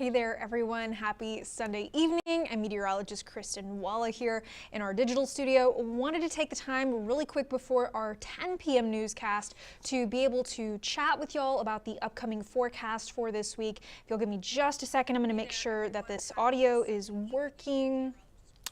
Hey there everyone, happy Sunday evening. I'm meteorologist Kristin Walla here in our digital studio. Wanted to take the time really quick before our 10 p.m. newscast to be able to chat with y'all about the upcoming forecast for this week. If you'll give me just a second, I'm going to make sure that this audio is working.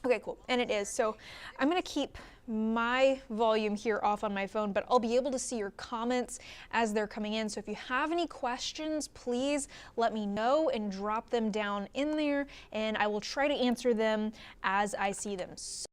Okay, cool, and it is. So I'm going to keep my volume here off on my phone, but I'll be able to see your comments as they're coming in. So if you have any questions, please let me know and drop them down in there, and I will try to answer them as I see them. So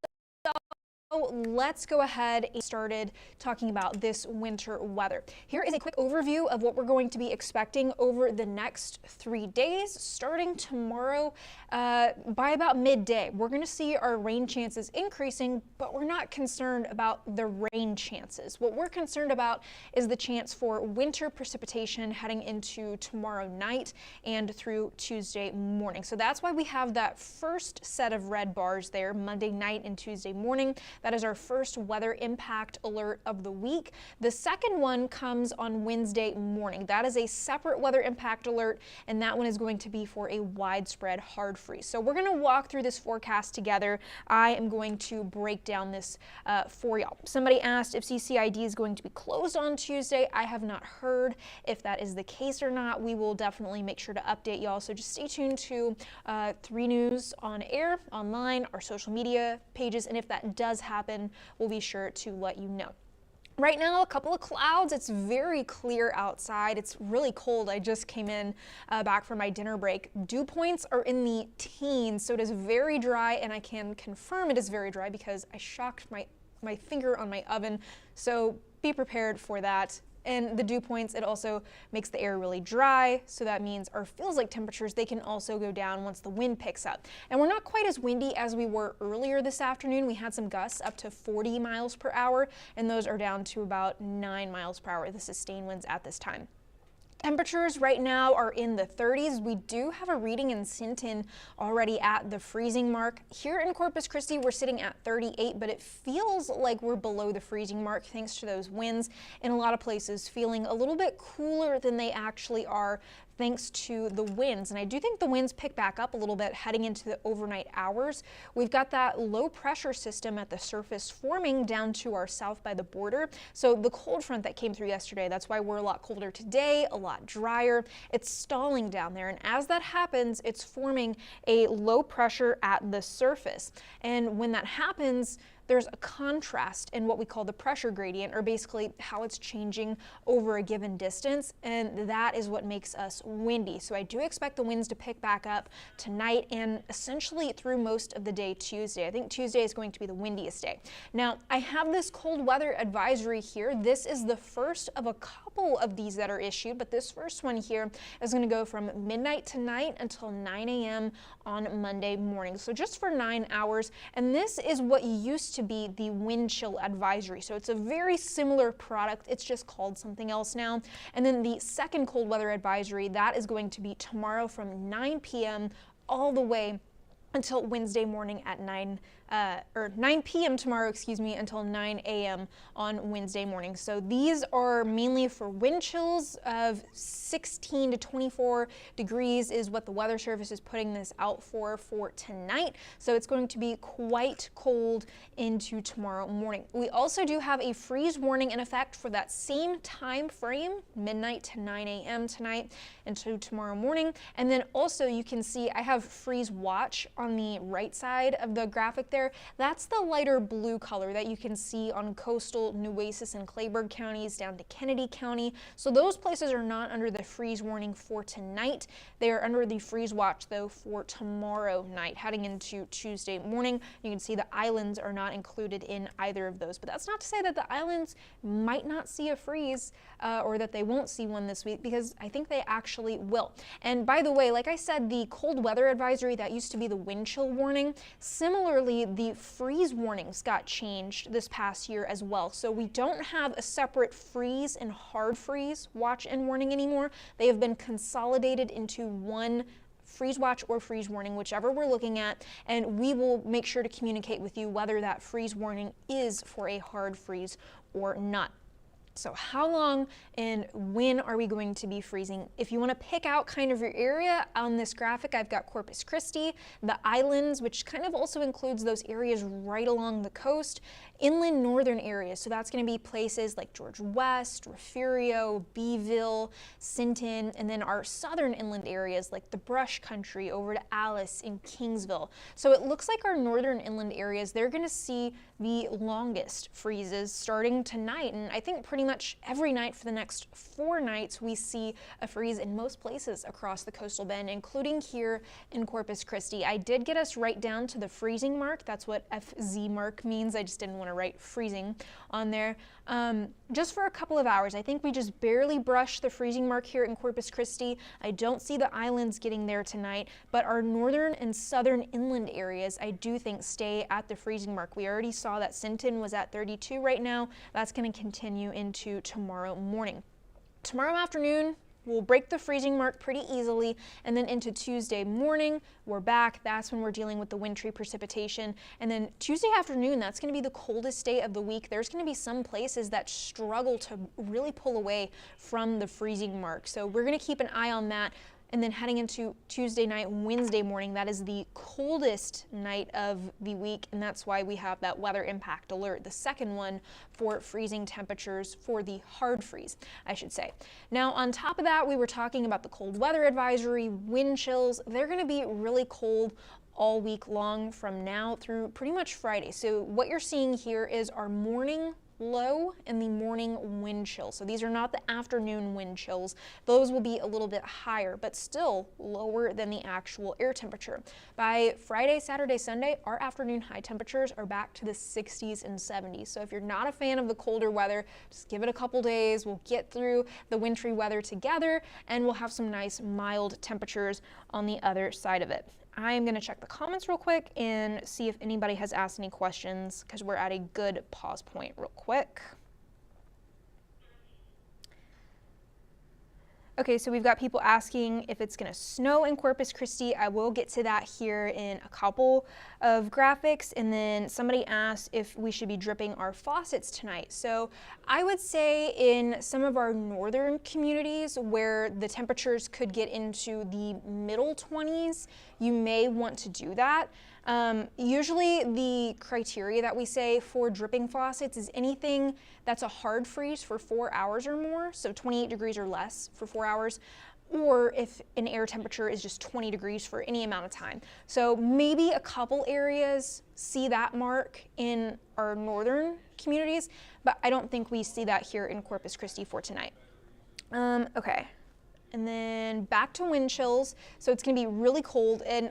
let's go ahead and get started talking about this winter weather. Here is a quick overview of what we're going to be expecting over the next 3 days, starting tomorrow by about midday. We're going to see our rain chances increasing, but we're not concerned about the rain chances. What we're concerned about is the chance for winter precipitation heading into tomorrow night and through Tuesday morning. So that's why we have that first set of red bars there, Monday night and Tuesday morning. That is our first weather impact alert of the week. The second one comes on Wednesday morning. That is a separate weather impact alert, and that one is going to be for a widespread hard freeze. So we're going to walk through this forecast together. I am going to break down this for y'all. Somebody asked if CCID is going to be closed on Tuesday. I have not heard if that is the case or not. We will definitely make sure to update y'all. So just stay tuned to 3 News on air, online, our social media pages, and if that does happen, we'll be sure to let you know. Right now, a couple of clouds. It's very clear outside. It's really cold. I just came in back from my dinner break. Dew points are in the teens, so it is very dry, and I can confirm it is very dry because I shocked my finger on my oven, so be prepared for that. And the dew points, it also makes the air really dry, so that means our feels-like temperatures, they can also go down once the wind picks up. And we're not quite as windy as we were earlier this afternoon. We had some gusts up to 40 miles per hour, and those are down to about 9 miles per hour, the sustained winds at this time. Temperatures right now are in the 30s. We do have a reading in Sinton already at the freezing mark. Here in Corpus Christi, we're sitting at 38, but it feels like we're below the freezing mark thanks to those winds. In a lot of places, feeling a little bit cooler than they actually are thanks to the winds. And I do think the winds pick back up a little bit heading into the overnight hours. We've got that low pressure system at the surface forming down to our south by the border. So the cold front that came through yesterday, that's why we're a lot colder today, a lot drier. It's stalling down there. And as that happens, it's forming a low pressure at the surface. And when that happens, there's a contrast in what we call the pressure gradient, or basically how it's changing over a given distance, and that is what makes us windy. So I do expect the winds to pick back up tonight and essentially through most of the day Tuesday. I think Tuesday is going to be the windiest day. Now, I have this cold weather advisory here. This is the first of a couple of these that are issued, but this first one here is going to go from midnight tonight until 9 a.m. on Monday morning. So just for 9 hours, and this is what used to be the wind chill advisory. So it's a very similar product. It's just called something else now. And then the second cold weather advisory, that is going to be tomorrow from 9 p.m. all the way until Wednesday morning at 9 p.m. tomorrow, until 9 a.m. on Wednesday morning. So these are mainly for wind chills of 16 to 24 degrees is what the Weather Service is putting this out for tonight. So it's going to be quite cold into tomorrow morning. We also do have a freeze warning in effect for that same time frame, midnight to 9 a.m. tonight into tomorrow morning. And then also you can see I have freeze watch on the right side of the graphic there. That's the lighter blue color that you can see on coastal Nueces and Clayburgh counties down to Kennedy County. So those places are not under the freeze warning for tonight. They are under the freeze watch though for tomorrow night heading into Tuesday morning. You can see the islands are not included in either of those, but that's not to say that the islands might not see a freeze or that they won't see one this week, because I think they actually will. And by the way, like I said, the cold weather advisory, that used to be the wind chill warning. Similarly, the freeze warnings got changed this past year as well. So we don't have a separate freeze and hard freeze watch and warning anymore. They have been consolidated into one freeze watch or freeze warning, whichever we're looking at, and we will make sure to communicate with you whether that freeze warning is for a hard freeze or not. So how long and when are we going to be freezing? If you want to pick out kind of your area on this graphic, I've got Corpus Christi, the islands, which kind of also includes those areas right along the coast, inland northern areas. So that's going to be places like George West, Refugio, Beeville, Sinton, and then our southern inland areas like the Brush Country over to Alice and Kingsville. So it looks like our northern inland areas, they're going to see the longest freezes starting tonight, and I think pretty much every night for the next 4 nights we see a freeze in most places across the coastal bend, including here in Corpus Christi. I did get us right down to the freezing mark. That's what FZ mark means. I just didn't want to write freezing on there. Just for a couple of hours. I think we just barely brushed the freezing mark here in Corpus Christi. I don't see the islands getting there tonight, but our northern and southern inland areas I do think stay at the freezing mark. We already saw that Sinton was at 32 right now. That's going to continue into tomorrow morning. Tomorrow afternoon, we'll break the freezing mark pretty easily, and then into Tuesday morning, we're back. That's when we're dealing with the wintry precipitation. And then Tuesday afternoon, that's going to be the coldest day of the week. There's going to be some places that struggle to really pull away from the freezing mark. So we're going to keep an eye on that. And then heading into Tuesday night, Wednesday morning, that is the coldest night of the week, and that's why we have that weather impact alert, the second one for freezing temperatures for the hard freeze, I should say. Now, on top of that, we were talking about the cold weather advisory, wind chills. They're going to be really cold all week long from now through pretty much Friday. So what you're seeing here is our morning low and the morning wind chill. So these are not the afternoon wind chills. Those will be a little bit higher, but still lower than the actual air temperature. By Friday, Saturday, Sunday, our afternoon high temperatures are back to the 60s and 70s. So if you're not a fan of the colder weather, just give it a couple days. We'll get through the wintry weather together, and we'll have some nice mild temperatures on the other side of it. I'm going to check the comments real quick and see if anybody has asked any questions, because we're at a good pause point real quick. Okay, so we've got people asking if it's going to snow in Corpus Christi. I will get to that here in a couple of graphics. And then somebody asked if we should be dripping our faucets tonight. So I would say in some of our northern communities where the temperatures could get into the middle 20s, you may want to do that. Usually the criteria that we say for dripping faucets is anything that's a hard freeze for 4 hours or more, so 28 degrees or less for 4 hours, or if an air temperature is just 20 degrees for any amount of time. So maybe a couple areas see that mark in our northern communities, but I don't think we see that here in Corpus Christi for tonight. Okay, and then back to wind chills. So it's gonna be really cold, and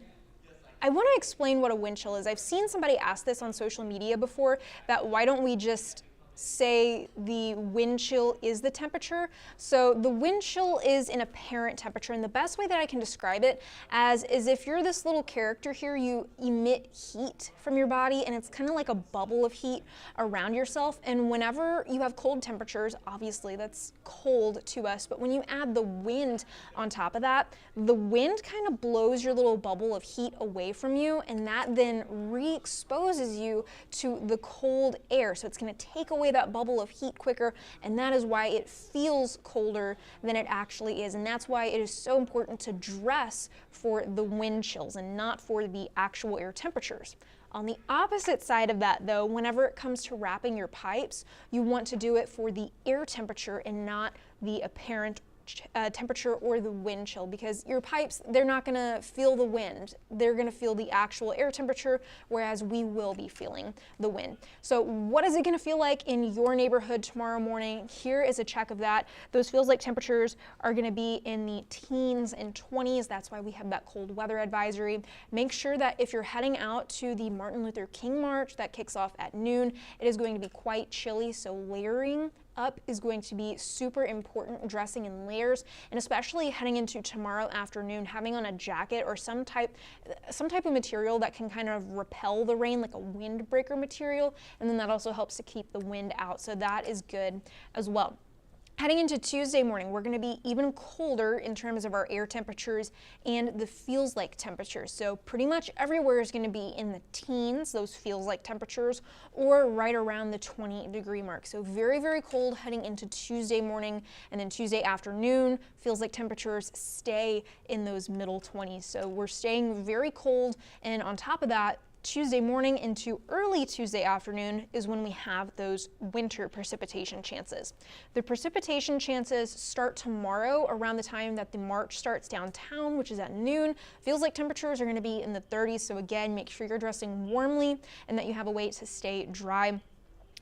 I want to explain what a wind chill is. I've seen somebody ask this on social media before, that why don't we just say the wind chill is the temperature. So the wind chill is an apparent temperature, and the best way that I can describe it as is if you're this little character here, you emit heat from your body, and it's kind of like a bubble of heat around yourself. And whenever you have cold temperatures, obviously that's cold to us, but when you add the wind on top of that, the wind kind of blows your little bubble of heat away from you, and that then re-exposes you to the cold air. So it's going to take away that bubble of heat quicker, and that is why it feels colder than it actually is. And that's why it is so important to dress for the wind chills and not for the actual air temperatures. On the opposite side of that though, whenever it comes to wrapping your pipes, you want to do it for the air temperature and not the apparent temperature or the wind chill, because your pipes, they're not going to feel the wind. They're going to feel the actual air temperature, whereas we will be feeling the wind. So what is it going to feel like in your neighborhood tomorrow morning? Here is a check of that. Those feels like temperatures are going to be in the teens and 20s. That's why we have that cold weather advisory. Make sure that if you're heading out to the Martin Luther King March that kicks off at noon, it is going to be quite chilly, so layering up is going to be super important, dressing in layers, and especially heading into tomorrow afternoon, having on a jacket or some type of material that can kind of repel the rain, like a windbreaker material, and then that also helps to keep the wind out, so that is good as well. Heading into Tuesday morning, we're going to be even colder in terms of our air temperatures and the feels like temperatures. So pretty much everywhere is going to be in the teens, those feels like temperatures, or right around the 20-degree mark. So very, very cold heading into Tuesday morning, and then Tuesday afternoon, feels like temperatures stay in those middle 20s. So we're staying very cold, and on top of that, Tuesday morning into early Tuesday afternoon is when we have those winter precipitation chances. The precipitation chances start tomorrow around the time that the march starts downtown, which is at noon. Feels like temperatures are going to be in the 30s, so again, make sure you're dressing warmly and that you have a way to stay dry.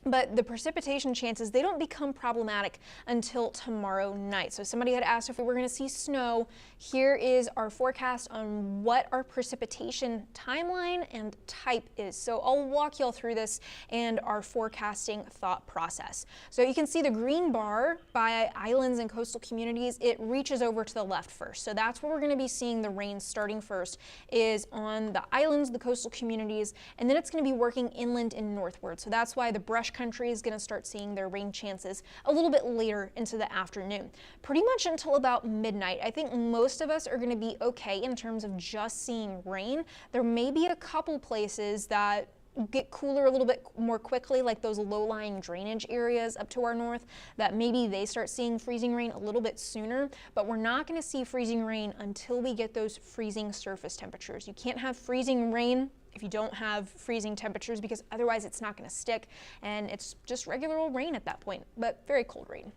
But the precipitation chances, they don't become problematic until tomorrow night. So somebody had asked if we were going to see snow. Here is our forecast on what our precipitation timeline and type is. So I'll walk y'all through this and our forecasting thought process. So you can see the green bar by islands and coastal communities, it reaches over to the left first. So that's where we're going to be seeing the rain starting first, is on the islands, the coastal communities, and then it's going to be working inland and northward. So that's why the brush country is going to start seeing their rain chances a little bit later into the afternoon. Pretty much until about midnight. I think most of us are going to be okay in terms of just seeing rain. There may be a couple places that get cooler a little bit more quickly, like those low-lying drainage areas up to our north, that maybe they start seeing freezing rain a little bit sooner, but we're not going to see freezing rain until we get those freezing surface temperatures. You can't have freezing rain if you don't have freezing temperatures, because otherwise it's not going to stick, and it's just regular old rain at that point, but very cold rain.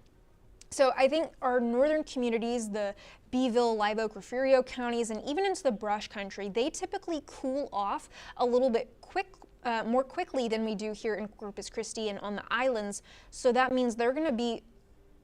So I think our northern communities, the Beeville, Live Oak, Refugio counties, and even into the brush country, they typically cool off a little bit more quickly than we do here in Corpus Christi and on the islands. So that means they're going to be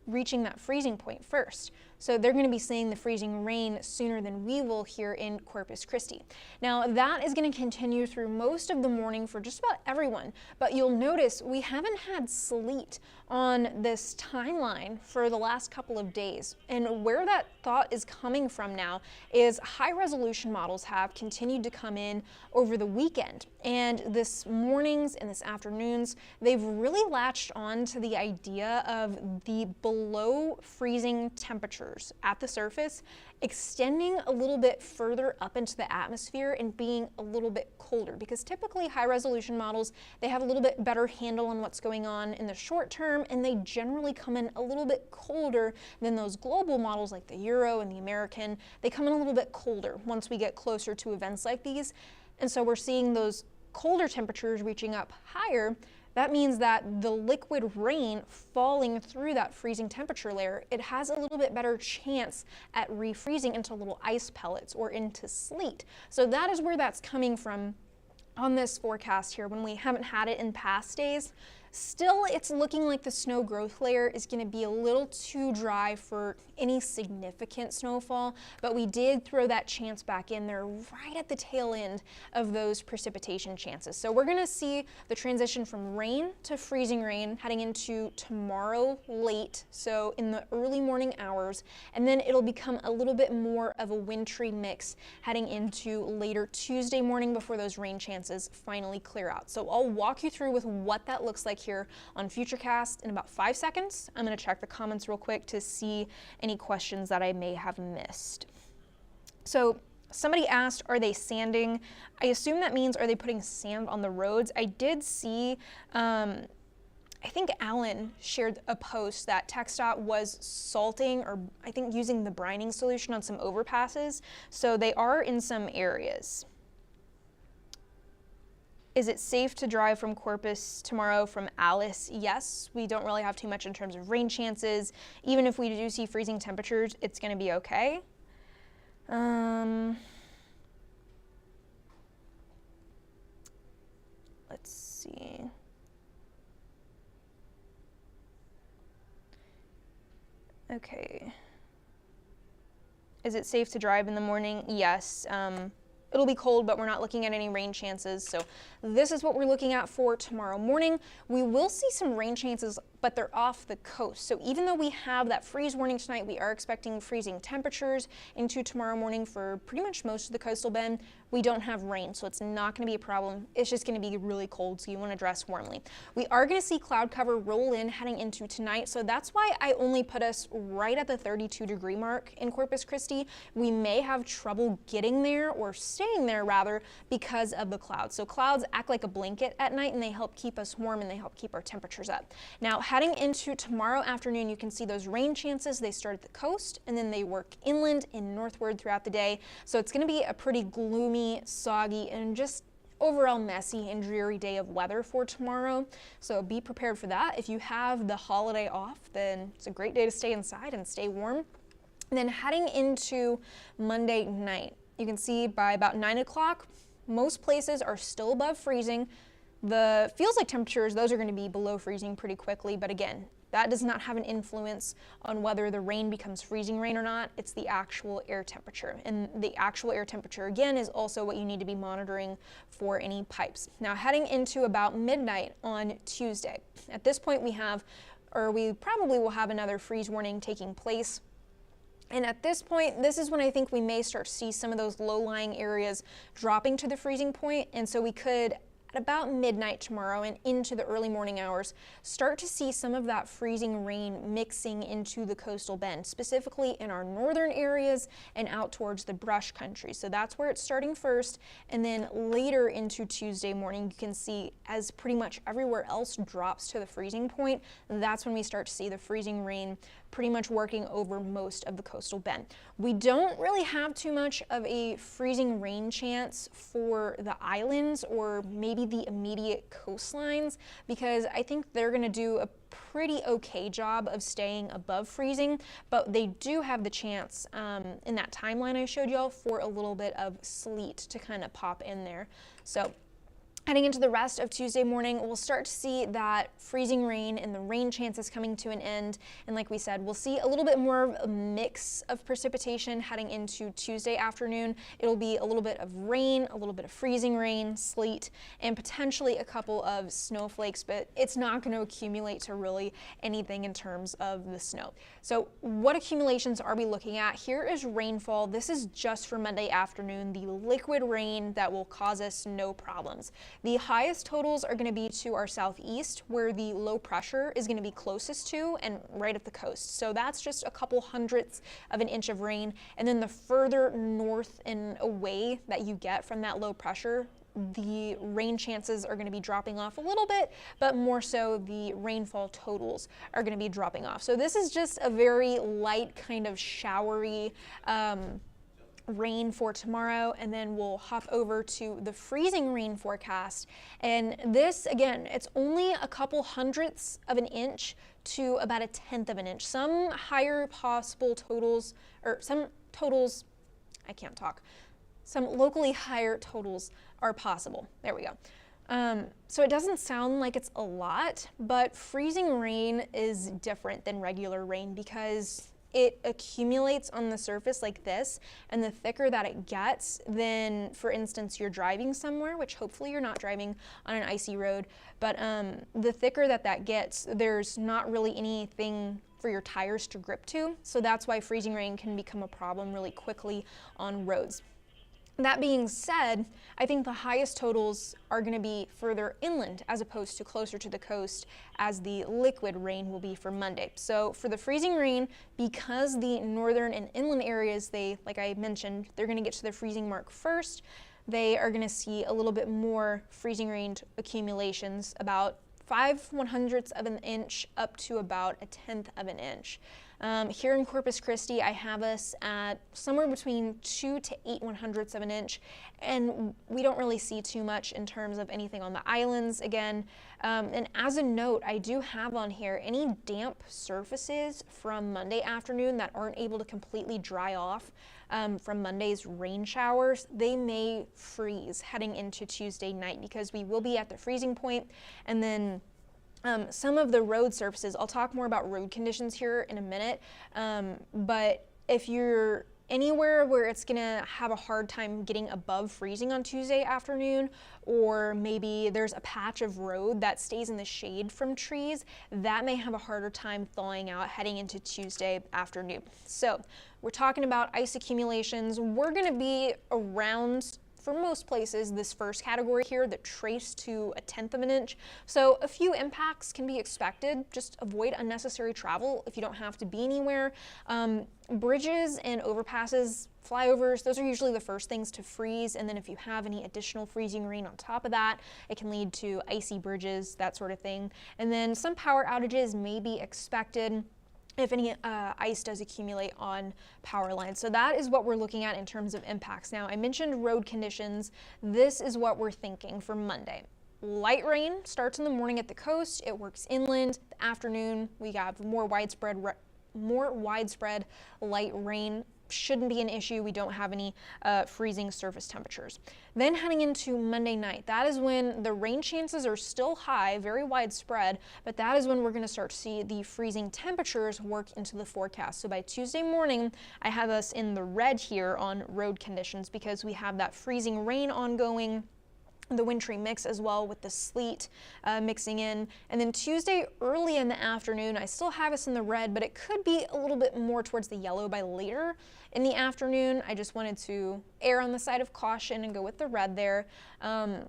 reaching that freezing point first. So they're going to be seeing the freezing rain sooner than we will here in Corpus Christi. Now that is going to continue through most of the morning for just about everyone, but you'll notice we haven't had sleet on this timeline for the last couple of days. And where that thought is coming from now is high resolution models have continued to come in over the weekend. And this mornings and this afternoons, they've really latched on to the idea of the below freezing temperatures at the surface extending a little bit further up into the atmosphere and being a little bit colder, because typically high resolution models, they have a little bit better handle on what's going on in the short term, and they generally come in a little bit colder than those global models like the Euro and the American. They come in a little bit colder once we get closer to events like these. And so we're seeing those colder temperatures reaching up higher. That means that the liquid rain falling through that freezing temperature layer, it has a little bit better chance at refreezing into little ice pellets or into sleet. So that is where that's coming from on this forecast here when we haven't had it in past days. Still, it's looking like the snow growth layer is going to be a little too dry for any significant snowfall, but we did throw that chance back in there right at the tail end of those precipitation chances. So we're going to see the transition from rain to freezing rain heading into tomorrow late, so in the early morning hours, and then it'll become a little bit more of a wintry mix heading into later Tuesday morning before those rain chances finally clear out. So I'll walk you through with what that looks like here on Futurecast in about 5 seconds. I'm going to check the comments real quick to see any questions that I may have missed. So somebody asked, are they sanding? I assume that means, are they putting sand on the roads? I did see, I think Alan shared a post that TxDOT was salting, or I think using the brining solution on some overpasses. So they are in some areas. Is it safe to drive from Corpus tomorrow? From Alice? Yes, we don't really have too much in terms of rain chances. Even if we do see freezing temperatures, it's going to be okay. Let's see. Okay. Is it safe to drive in the morning? Yes. It'll be cold, but we're not looking at any rain chances. So this is what we're looking at for tomorrow morning. We will see some rain chances, but they're off the coast. So even though we have that freeze warning tonight, we are expecting freezing temperatures into tomorrow morning for pretty much most of the coastal bend. We don't have rain, so it's not going to be a problem. It's just going to be really cold, so you want to dress warmly. We are going to see cloud cover roll in heading into tonight, so that's why I only put us right at the 32-degree mark in Corpus Christi. We may have trouble getting there, or staying there rather, because of the clouds. So clouds act like a blanket at night, and they help keep us warm, and they help keep our temperatures up. Now, heading into tomorrow afternoon, you can see those rain chances. They start at the coast, and then they work inland and northward throughout the day. So it's going to be a pretty gloomy, soggy, and just overall messy and dreary day of weather for tomorrow. So be prepared for that. If you have the holiday off, then it's a great day to stay inside and stay warm. And then heading into Monday night, you can see by about 9 o'clock, most places are still above freezing. The feels like temperatures, those are going to be below freezing pretty quickly, but again, that does not have an influence on whether the rain becomes freezing rain or not. It's the actual air temperature. And the actual air temperature, again, is also what you need to be monitoring for any pipes. Now, heading into about midnight on Tuesday, at this point we probably will have another freeze warning taking place. And at this point, this is when I think we may start to see some of those low-lying areas dropping to the freezing point, and so we could, at about midnight tomorrow and into the early morning hours, start to see some of that freezing rain mixing into the coastal bend, specifically in our northern areas and out towards the brush country. So that's where it's starting first, and then later into Tuesday morning, you can see as pretty much everywhere else drops to the freezing point, that's when we start to see the freezing rain pretty much working over most of the coastal bend. We don't really have too much of a freezing rain chance for the islands or maybe the immediate coastlines, because I think they're going to do a pretty okay job of staying above freezing, but they do have the chance in that timeline I showed y'all for a little bit of sleet to kind of pop in there. So heading into the rest of Tuesday morning, we'll start to see that freezing rain and the rain chances coming to an end. And like we said, we'll see a little bit more of a mix of precipitation heading into Tuesday afternoon. It'll be a little bit of rain, a little bit of freezing rain, sleet, and potentially a couple of snowflakes, but it's not going to accumulate to really anything in terms of the snow. So what accumulations are we looking at? Here is rainfall. This is just for Monday afternoon, the liquid rain that will cause us no problems. The highest totals are going to be to our southeast, where the low pressure is going to be closest to and right at the coast. So that's just a couple hundredths of an inch of rain. And then the further north and away that you get from that low pressure, the rain chances are going to be dropping off a little bit, but more so the rainfall totals are going to be dropping off. So this is just a very light kind of showery rain for tomorrow, and then we'll hop over to the freezing rain forecast. And this, again, it's only a couple hundredths of an inch to about a tenth of an inch. Some higher possible totals, or some totals, I can't talk, some locally higher totals are possible. There we go. So it doesn't sound like it's a lot, but freezing rain is different than regular rain because it accumulates on the surface like this, and the thicker that it gets, then, for instance, you're driving somewhere, which hopefully you're not driving on an icy road, but the thicker that gets, there's not really anything for your tires to grip to, so that's why freezing rain can become a problem really quickly on roads. That being said, I think the highest totals are going to be further inland as opposed to closer to the coast, as the liquid rain will be for Monday. So for the freezing rain, because the northern and inland areas, like I mentioned, they're going to get to the freezing mark first, they are going to see a little bit more freezing rain accumulations, about 5/100ths of an inch up to about a tenth of an inch. Here in Corpus Christi, I have us at somewhere between 2 to 8/100ths of an inch, and we don't really see too much in terms of anything on the islands again. And as a note, I do have on here any damp surfaces from Monday afternoon that aren't able to completely dry off from Monday's rain showers. They may freeze heading into Tuesday night because we will be at the freezing point, and then some of the road surfaces, I'll talk more about road conditions here in a minute, but if you're anywhere where it's gonna have a hard time getting above freezing on Tuesday afternoon, or maybe there's a patch of road that stays in the shade from trees, that may have a harder time thawing out heading into Tuesday afternoon. So we're talking about ice accumulations. We're gonna be around, for most places, this first category here that trace to 1/10 of an inch. So a few impacts can be expected. Just avoid unnecessary travel if you don't have to be anywhere. Bridges and overpasses, flyovers, those are usually the first things to freeze. And then if you have any additional freezing rain on top of that, it can lead to icy bridges, that sort of thing. And then some power outages may be expected if any ice does accumulate on power lines. So that is what we're looking at in terms of impacts. Now, I mentioned road conditions. This is what we're thinking for Monday. Light rain starts in the morning at the coast. It works inland. The afternoon, we have more widespread light rain. Shouldn't be an issue. We don't have any freezing surface temperatures. Then heading into Monday night, that is when the rain chances are still high, very widespread, but that is when we're going to start to see the freezing temperatures work into the forecast. So by Tuesday morning, I have us in the red here on road conditions because we have that freezing rain ongoing, the wintry mix as well with the sleet mixing in. And then Tuesday early in the afternoon, I still have us in the red, but it could be a little bit more towards the yellow by later in the afternoon. I just wanted to err on the side of caution and go with the red there.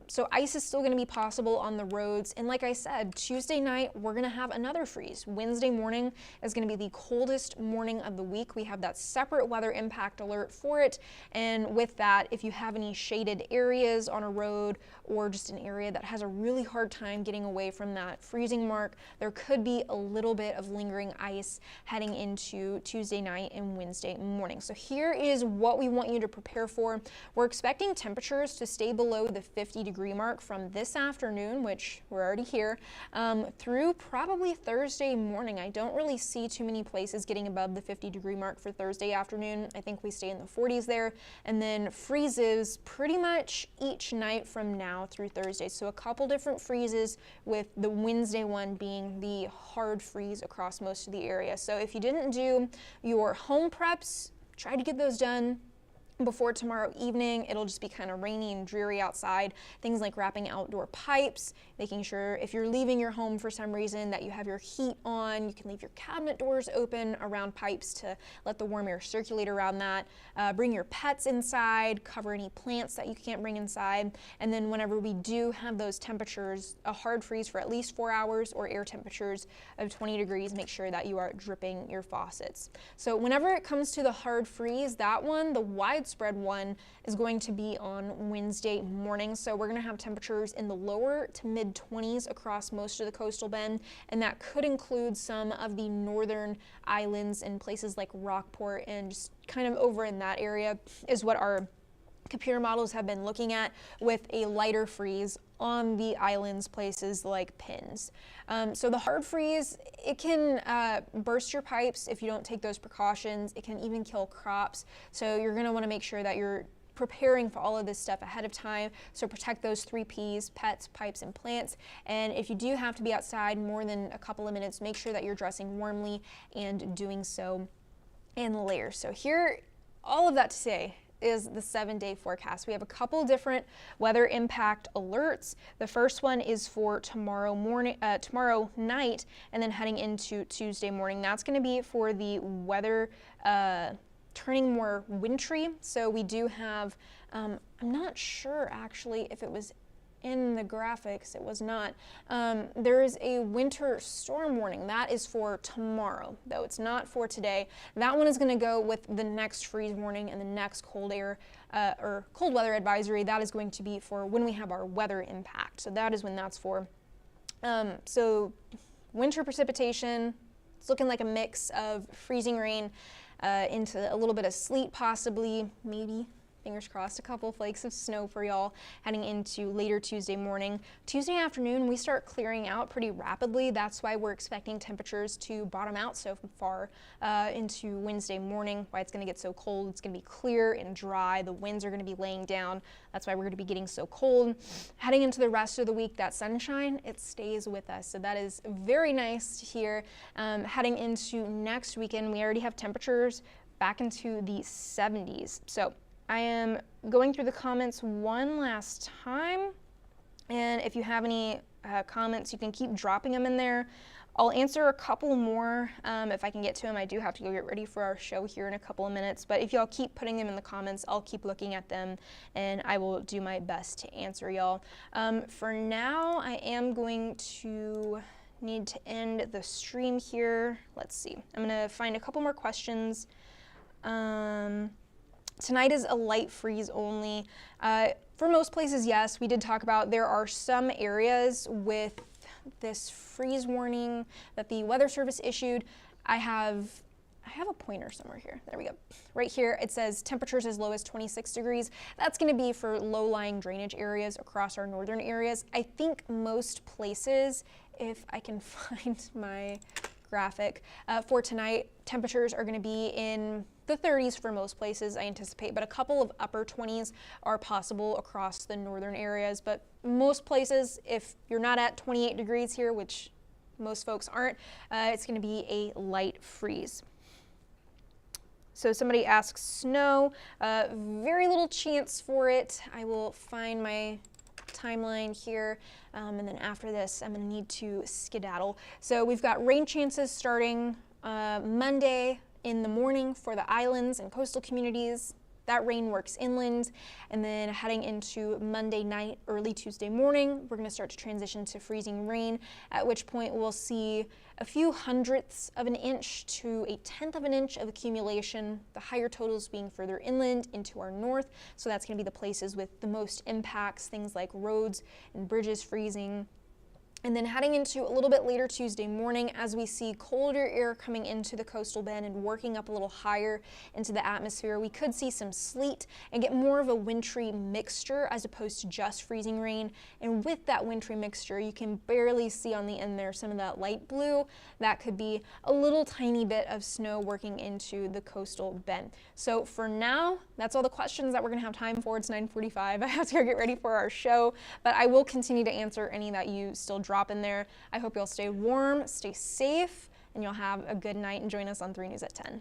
So ice is still going to be possible on the roads. And like I said, Tuesday night, we're going to have another freeze. Wednesday morning is going to be the coldest morning of the week. We have that separate weather impact alert for it. And with that, if you have any shaded areas on a road or just an area that has a really hard time getting away from that freezing mark, there could be a little bit of lingering ice heading into Tuesday night and Wednesday morning. So here is what we want you to prepare for. We're expecting temperatures to stay below the 50-degree mark from this afternoon, which we're already here, through probably Thursday morning. I don't really see too many places getting above the 50-degree mark for Thursday afternoon. I think we stay in the 40s there, and then freezes pretty much each night from now through Thursday. So a couple different freezes, with the Wednesday one being the hard freeze across most of the area. So if you didn't do your home preps, try to get those done before tomorrow evening. It'll just be kind of rainy and dreary outside. Things like wrapping outdoor pipes, making sure if you're leaving your home for some reason that you have your heat on. You can leave your cabinet doors open around pipes to let the warm air circulate around that. Bring your pets inside, cover any plants that you can't bring inside. And then whenever we do have those temperatures, a hard freeze for at least 4 hours or air temperatures of 20 degrees, make sure that you are dripping your faucets. So whenever it comes to the hard freeze, that one, the widespread one, is going to be on Wednesday morning. So we're going to have temperatures in the lower to mid 20s across most of the coastal bend, and that could include some of the northern islands and places like Rockport, and just kind of over in that area is what our computer models have been looking at, with a lighter freeze on the islands, places like Pins. So the hard freeze, it can burst your pipes if you don't take those precautions. It can even kill crops. So you're going to want to make sure that you're preparing for all of this stuff ahead of time. So protect those 3 Ps, pets, pipes, and plants. And if you do have to be outside more than a couple of minutes, make sure that you're dressing warmly and doing so in layers. So here, all of that to say, is the 7-day forecast. We have a couple different weather impact alerts. The first one is for tomorrow night, and then heading into Tuesday morning. That's going to be for the weather turning more wintry. So we do have, I'm not sure actually if it was in the graphics, it was not. There is a winter storm warning. That is for tomorrow, though it's not for today. That one is going to go with the next freeze warning and the next cold air or cold weather advisory. That is going to be for when we have our weather impact. So that is when that's for. So winter precipitation, it's looking like a mix of freezing rain into a little bit of sleet, possibly, maybe. Fingers crossed, a couple flakes of snow for y'all heading into later Tuesday morning. Tuesday afternoon, we start clearing out pretty rapidly. That's why we're expecting temperatures to bottom out so far into Wednesday morning, why it's going to get so cold. It's going to be clear and dry. The winds are going to be laying down. That's why we're going to be getting so cold. Heading into the rest of the week, that sunshine, it stays with us. So that is very nice to hear. Heading into next weekend, we already have temperatures back into the 70s. So I am going through the comments one last time, and if you have any comments, you can keep dropping them in there. I'll answer a couple more if I can get to them. I do have to go get ready for our show here in a couple of minutes, but if y'all keep putting them in the comments, I'll keep looking at them and I will do my best to answer y'all. For now, I am going to need to end the stream here. Let's see. I'm going to find a couple more questions. Tonight is a light freeze only. For most places, yes, we did talk about there are some areas with this freeze warning that the Weather Service issued. I have a pointer somewhere here. There we go. Right here it says temperatures as low as 26 degrees. That's going to be for low-lying drainage areas across our northern areas. I think most places, if I can find my graphic, for tonight, temperatures are going to be in the 30s for most places, I anticipate, but a couple of upper 20s are possible across the northern areas. But most places, if you're not at 28 degrees here, which most folks aren't, it's going to be a light freeze. So somebody asks snow, very little chance for it. I will find my timeline here, and then after this I'm going to need to skedaddle. So we've got rain chances starting Monday in the morning for the islands and coastal communities. That rain works inland, and then heading into Monday night, early Tuesday morning, we're going to start to transition to freezing rain, at which point we'll see a few hundredths of an inch to a tenth of an inch of accumulation, the higher totals being further inland into our north. So that's going to be the places with the most impacts, things like roads and bridges freezing. And then heading into a little bit later Tuesday morning, as we see colder air coming into the coastal bend and working up a little higher into the atmosphere, we could see some sleet and get more of a wintry mixture as opposed to just freezing rain. And with that wintry mixture, you can barely see on the end there some of that light blue. That could be a little tiny bit of snow working into the coastal bend. So for now, that's all the questions that we're going to have time for. It's 9:45. I have to go get ready for our show, but I will continue to answer any that you still drop in there. I hope you'll stay warm, stay safe, and you'll have a good night, and join us on 3 News at 10.